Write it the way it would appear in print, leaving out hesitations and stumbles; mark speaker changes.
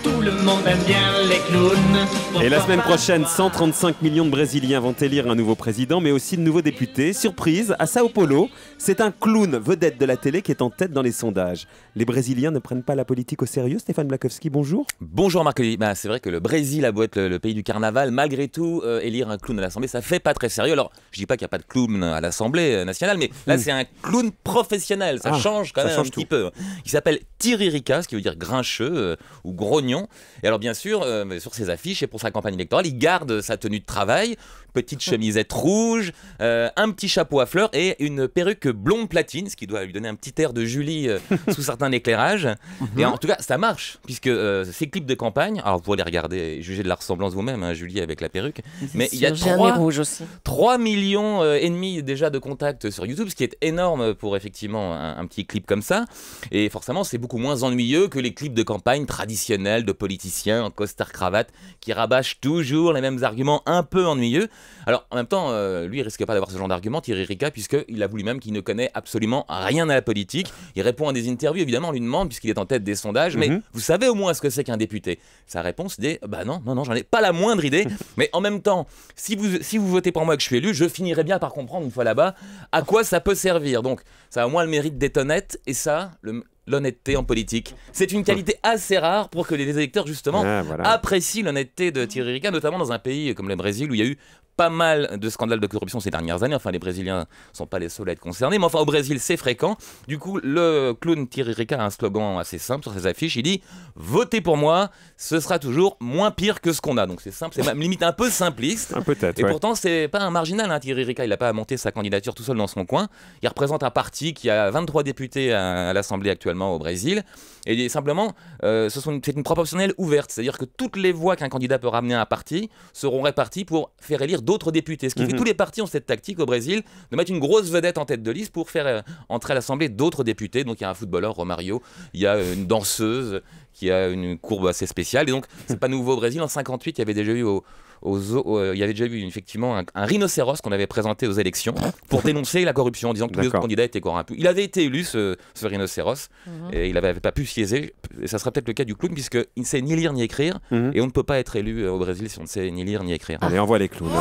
Speaker 1: Tout le monde aime bien les clowns.
Speaker 2: Et la semaine prochaine, 135 millions de Brésiliens vont élire un nouveau président, mais aussi de nouveaux députés. Surprise, à Sao Paulo, c'est un clown vedette de la télé qui est en tête dans les sondages. Les Brésiliens ne prennent pas la politique au sérieux. Stéphane Blakowski, bonjour.
Speaker 3: Bonjour Marc-Olivier. C'est vrai que le Brésil a beau être le pays du carnaval, malgré tout, élire un clown à l'Assemblée, ça fait pas très sérieux. Alors, je dis pas qu'il n'y a pas de clown à l'Assemblée nationale, mais là, c'est un clown professionnel. Ça change quand même un petit peu. Il s'appelle Tiririca, ce qui veut dire grincheux ou grognon. Et alors, bien sûr, sur ses affiches et pour sa campagne électorale, il garde sa tenue de travail, petite chemisette rouge, un petit chapeau à fleurs et une perruque blonde platine, ce qui doit lui donner un petit air de Julie sous certains éclairages. Et en tout cas, ça marche, puisque ces clips de campagne, alors vous pourrez les regarder et juger de la ressemblance vous-même, hein, Julie avec la perruque, mais il y a 3 millions et demi déjà de contacts sur YouTube, ce qui est énorme pour effectivement un petit clip comme ça. Et forcément, c'est beaucoup moins ennuyeux que les clips de campagne traditionnels de politiciens en costard-cravate qui rabâchent toujours les mêmes arguments un peu ennuyeux. Alors, en même temps, lui, il risque pas d'avoir ce genre d'argument, Tiririca, puisqu'il avoue lui-même qu'il ne connaît absolument rien à la politique. Il répond à des interviews, évidemment, on lui demande, puisqu'il est en tête des sondages, mais vous savez au moins ce que c'est qu'un député? Sa réponse est, non, j'en ai pas la moindre idée. Mais en même temps, si vous votez pour moi et que je suis élu, je finirai bien par comprendre, une fois là-bas, à quoi ça peut servir. Donc, ça a au moins le mérite d'être honnête, et ça, l'honnêteté en politique, c'est une qualité assez rare pour que les électeurs, justement, apprécient l'honnêteté de Tiririca, notamment dans un pays comme le Brésil, où il y a eu pas mal de scandales de corruption ces dernières années. Enfin, les Brésiliens ne sont pas les seuls à être concernés, mais enfin, au Brésil, c'est fréquent. Du coup, le clown Tiririca a un slogan assez simple sur ses affiches. Il dit « Votez pour moi, ce sera toujours moins pire que ce qu'on a ». Donc c'est simple, c'est même limite un peu simpliste.
Speaker 2: Peut-être,
Speaker 3: et pourtant, c'est pas un marginal, hein, Tiririca. Il n'a pas à monter sa candidature tout seul dans son coin. Il représente un parti qui a 23 députés à l'Assemblée actuellement au Brésil. Et simplement, c'est une proportionnelle ouverte. C'est-à-dire que toutes les voix qu'un candidat peut ramener à un parti seront réparties pour faire élire d'autres députés. Ce qui fait que tous les partis ont cette tactique au Brésil de mettre une grosse vedette en tête de liste pour faire entrer à l'Assemblée d'autres députés. Donc il y a un footballeur, Romario, il y a une danseuse qui a une courbe assez spéciale. Et donc c'est pas nouveau au Brésil. En 58, il y avait déjà eu il y avait déjà eu effectivement un rhinocéros qu'on avait présenté aux élections pour dénoncer la corruption en disant que tous les autres candidats étaient corrompus. Il avait été élu ce rhinocéros et il n'avait pas pu siéger. Et ça sera peut-être le cas du clown puisqu'il ne sait ni lire ni écrire et on ne peut pas être élu au Brésil si on ne sait ni lire ni écrire.
Speaker 2: Allez, envoie les clowns.